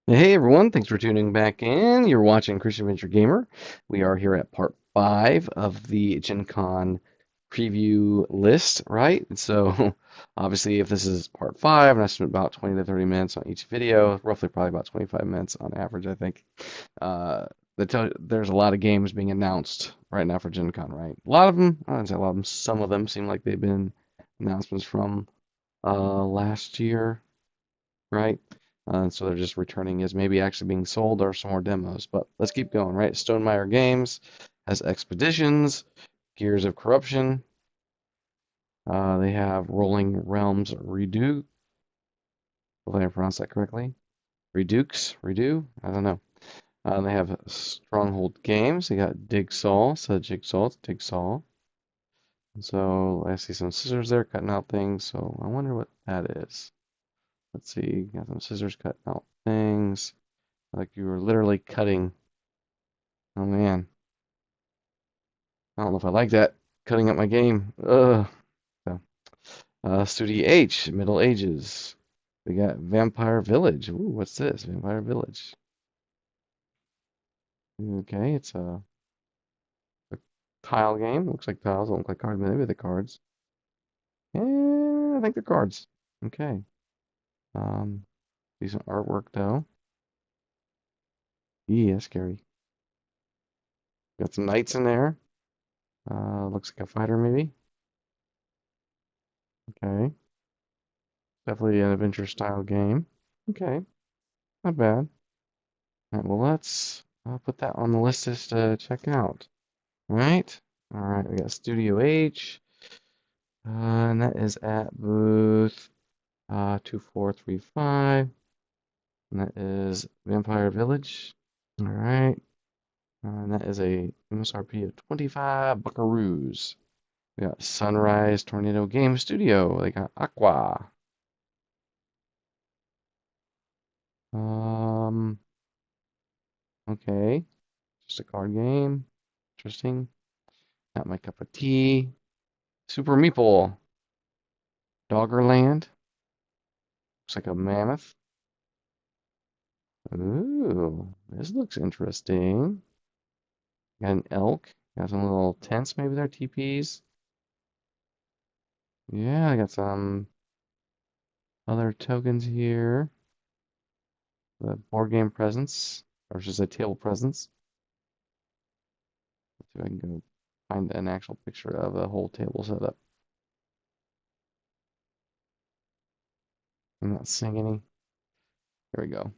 Hey everyone, thanks for tuning back in. You're watching Christian Adventure Gamer. We are here at part 5 of the Gen Con preview list, right? So obviously if this is part 5 and I spent about 20 to 30 minutes on each video, roughly probably about 25 minutes on average, I think. Uh, there's a lot of games being announced right now for Gen Con, right? A lot of them, I don't say a lot of them, some of them seem like they've been announcements from last year, right? So they're just returning as maybe actually being sold or some more demos. But let's keep going, right? Stonemeyer Games has Expeditions, Gears of Corruption. They have Rolling Realms Redo. Hopefully I pronounced that correctly. Redo? I don't know. They have Stronghold Games. They got Digsaw. So Jigsaw, it's Digsaw. So I see some scissors there cutting out things. So I wonder what that is. Let's see. Got some scissors cutting out things. Like you were literally cutting. Oh man, I don't know if I like that. Cutting up my game. Ugh. So, Studio H, Middle Ages. We got Vampire Village. Ooh, what's this? Vampire Village. Okay, it's a tile game. Looks like tiles. Don't look like cards. Maybe the cards. Yeah, I think they're cards. Okay. Um, Decent artwork though. Yeah, scary. Got some knights in there. Looks like a fighter maybe. Okay. Definitely an adventure style game. Okay, not bad. All right, well, let's put that on the list just to check out. All right. All right, we got Studio H, and that is at booth 2435, and that is Vampire Village. All right, and that is a MSRP of 25 buckaroos. We got Sunrise Tornado Game Studio. They got Aqua. Um, okay, just a card game. Interesting. Not my cup of tea. Super Meeple. Doggerland. Looks like a mammoth. Ooh, this looks interesting. Got an elk. Got some little tents, maybe they're teepees. Yeah, I got some other tokens here. The board game presence, or just a table presence. Let's see if I can go find an actual picture of the whole table setup. I'm not seeing any. Here we go.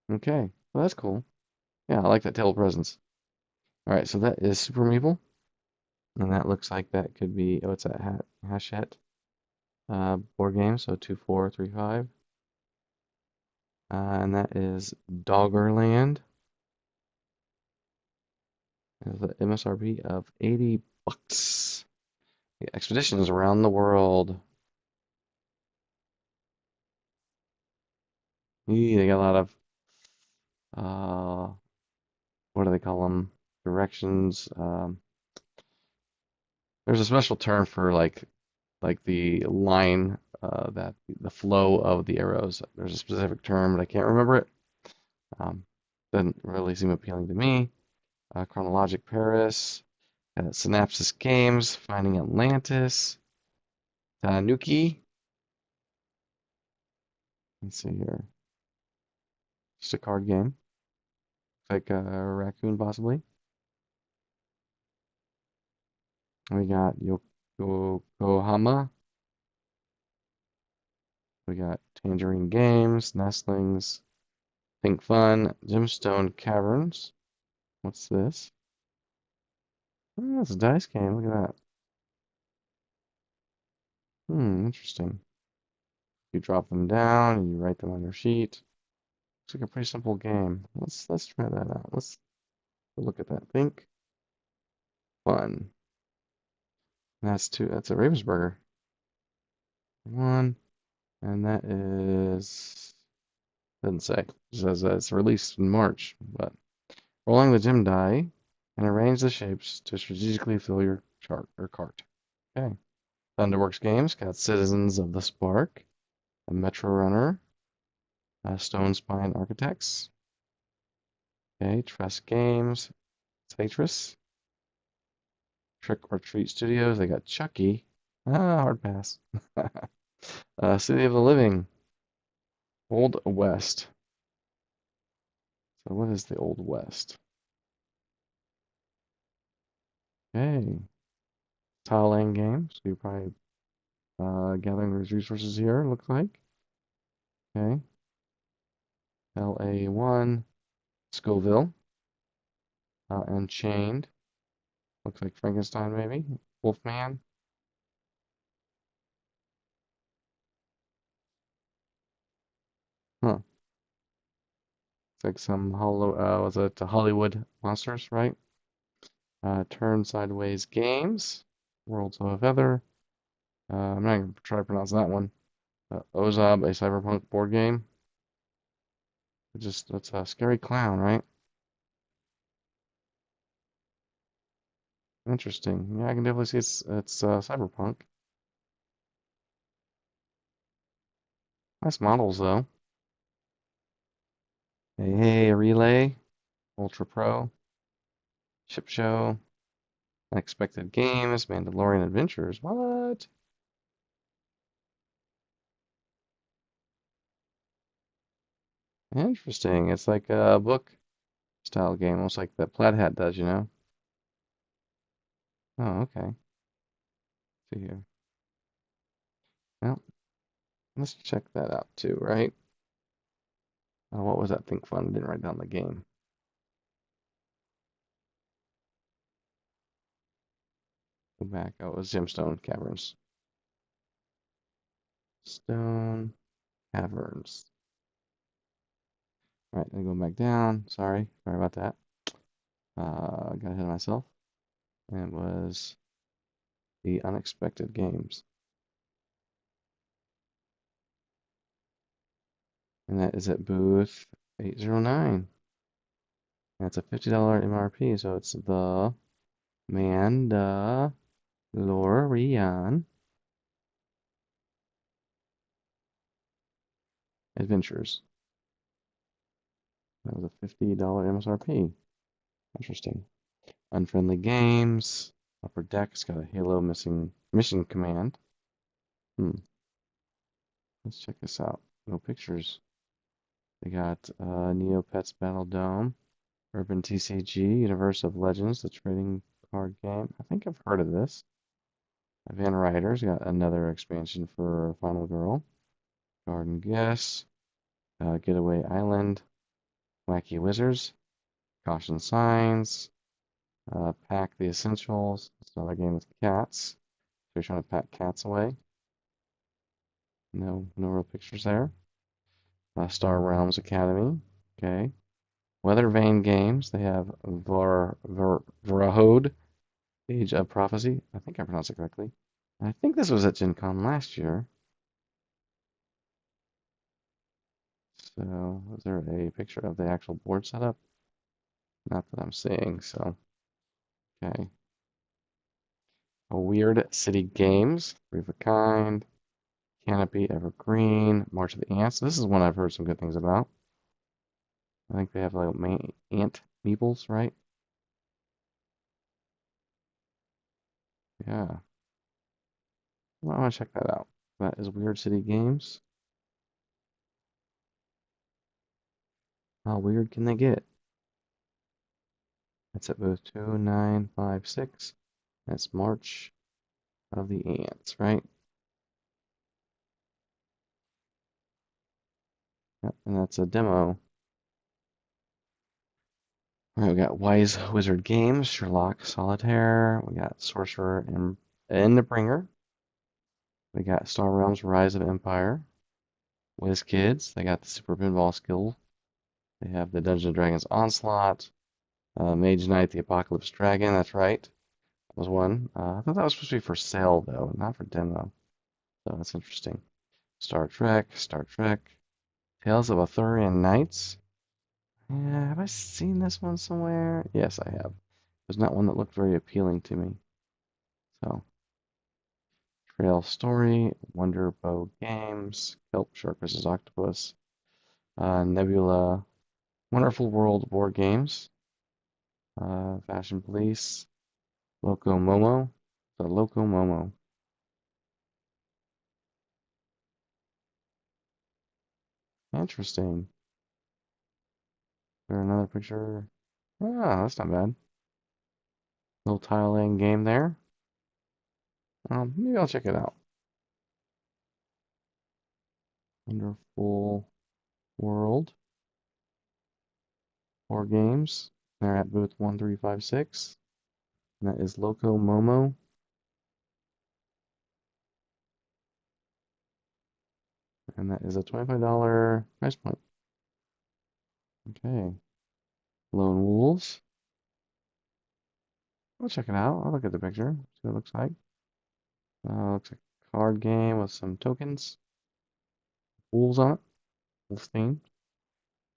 Okay, well that's cool. Yeah, I like that table presence. All right, so that is Super Meeple. And that looks like that could be, oh, it's a Hachette board game, so 2435. And that is Doggerland. Has the MSRP of 80 bucks. The expeditions around the world. They got a lot of, uh, what do they call them? Directions. There's a special term for like the line, that the flow of the arrows. There's a specific term, but I can't remember it. Um, doesn't really seem appealing to me. Chronologic Paris, Synapsis Games, Finding Atlantis, Tanuki. Let's see here. Just a card game. Like a raccoon, possibly. We got Yokohama. We got Tangerine Games, Nestlings, Think Fun, Gemstone Caverns. What's this? Oh, it's a dice game. Look at that. Interesting. You drop them down and you write them on your sheet. Looks like a pretty simple game. Let's try that out. Let's look at that. Think Fun. That's two. That's a Ravensburger. One, and that is doesn't say. It says it's released in March. But rolling the gem die and arrange the shapes to strategically fill your chart or cart. Okay. Thunderworks Games got Citizens of the Spark, a Metro Runner, Stone Spine Architects. Okay, Trust Games, Citrus, Trick or Treat Studios. They got Chucky. Ah, hard pass. City of the Living, Old West. So what is the Old West? Okay, Tile Laying Games. So you're probably gathering these resources here, looks like. Okay, LA1, Scoville, Unchained. Looks like Frankenstein, maybe. Wolfman. Huh. It's like some was it Hollywood Monsters, right? Turn Sideways Games, Worlds of Feather. I'm not gonna try to pronounce that one. Ozab, a cyberpunk board game. That's a scary clown, right? Interesting. Yeah, I can definitely see it's cyberpunk. Nice models though. Hey, Relay, Ultra Pro, Ship Show, Unexpected Games, Mandalorian Adventures. What? Interesting. It's like a book style game, almost like the Plaid Hat does, you know? Oh, okay. See here. Well, let's check that out too, right? What was that Think Fun? I didn't write down the game. Go back. Oh, it was Gemstone Caverns. Stone Caverns. All right, then go back down. Sorry about that. Got ahead of myself. And it was the Unexpected Games. And that is at booth 809. That's a $50 MRP, so it's the Mandalorian Adventures. That was a $50 MSRP. Interesting. Unfriendly Games. Upper Deck's got a Halo missing mission command. Hmm. Let's check this out. No pictures. They got Neopets Battle Dome, Urban TCG, Universe of Legends, the trading card game. I think I've heard of this. Van Riders got another expansion for Final Girl. Garden Guess, Getaway Island, Wacky Wizards, Caution Signs, Pack the Essentials. It's another game with cats. So you're trying to pack cats away. No real pictures there. Star Realms Academy. Okay. Weather Vane Games. They have Vrahode, Age of Prophecy. I think I pronounced it correctly. I think this was at Gen Con last year. So, is there a picture of the actual board setup? Not that I'm seeing, so, okay. A Weird City Games, Three of a Kind, Canopy, Evergreen, March of the Ants. This is one I've heard some good things about. I think they have like ant meeples, right? Yeah. Well, I want to check that out. That is Weird City Games. How weird can they get? That's at booth 2956. That's March of the Ants, right? Yep, and that's a demo. All right, we got Wise Wizard Games, Sherlock Solitaire. We got Sorcerer and the Bringer. We got Star Realms Rise of Empire. Wiz Kids, they got the Super Pinball Skill. They have the Dungeons and Dragons Onslaught. Mage Knight, the Apocalypse Dragon. That's right. That was one. I thought that was supposed to be for sale though, not for demo. So that's interesting. Star Trek, Star Trek. Tales of Arthurian Knights. Yeah, have I seen this one somewhere? Yes, I have. There's not one that looked very appealing to me. So, Trail Story, Wonder Bow Games, Kelp Shark vs. Octopus, Nebula, Wonderful World board games. Fashion Police. Loco Momo. The Loco Momo. Interesting. There another picture? Ah, that's not bad. Little tile laying game there. Maybe I'll check it out. Wonderful World board games. They're at booth 1356. And that is Loco Momo. And that is a $25 price point. Okay. Lone Wolves. I'll check it out. I'll look at the picture. See what it looks like. Looks like a card game with some tokens. Wolves on it. Wolf theme.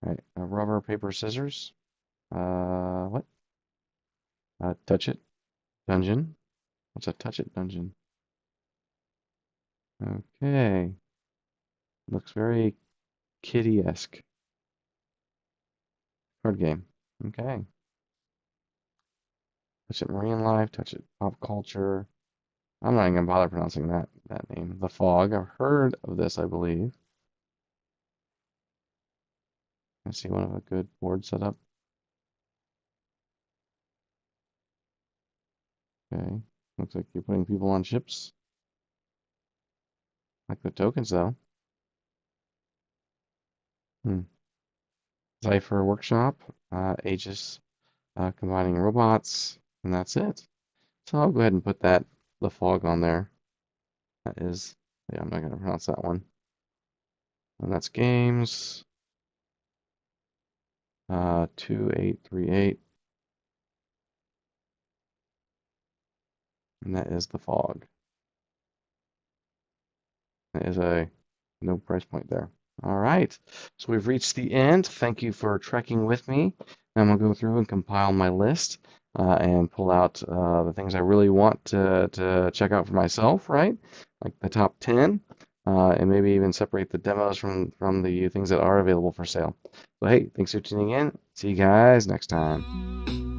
All right. Rubber, paper, scissors. What? Touch it. Dungeon. What's a touch it dungeon? Okay. Looks very kitty-esque. Card game. Okay. Touch it marine life. Touch it pop culture. I'm not even gonna bother pronouncing that name. The Fog. I've heard of this, I believe. I see one of a good board setup. Okay. Looks like you're putting people on ships. Like the tokens though. Hmm. Cypher Workshop. Aegis combining robots. And that's it. So I'll go ahead and put the Fog on there. That is, yeah, I'm not gonna pronounce that one. And that's games. 2838. And that is the Fog. That is a no price point there. All right. So we've reached the end. Thank you for trekking with me. I'm going to go through and compile my list and pull out the things I really want to check out for myself, right? Like the top 10, and maybe even separate the demos from the things that are available for sale. So, hey, thanks for tuning in. See you guys next time.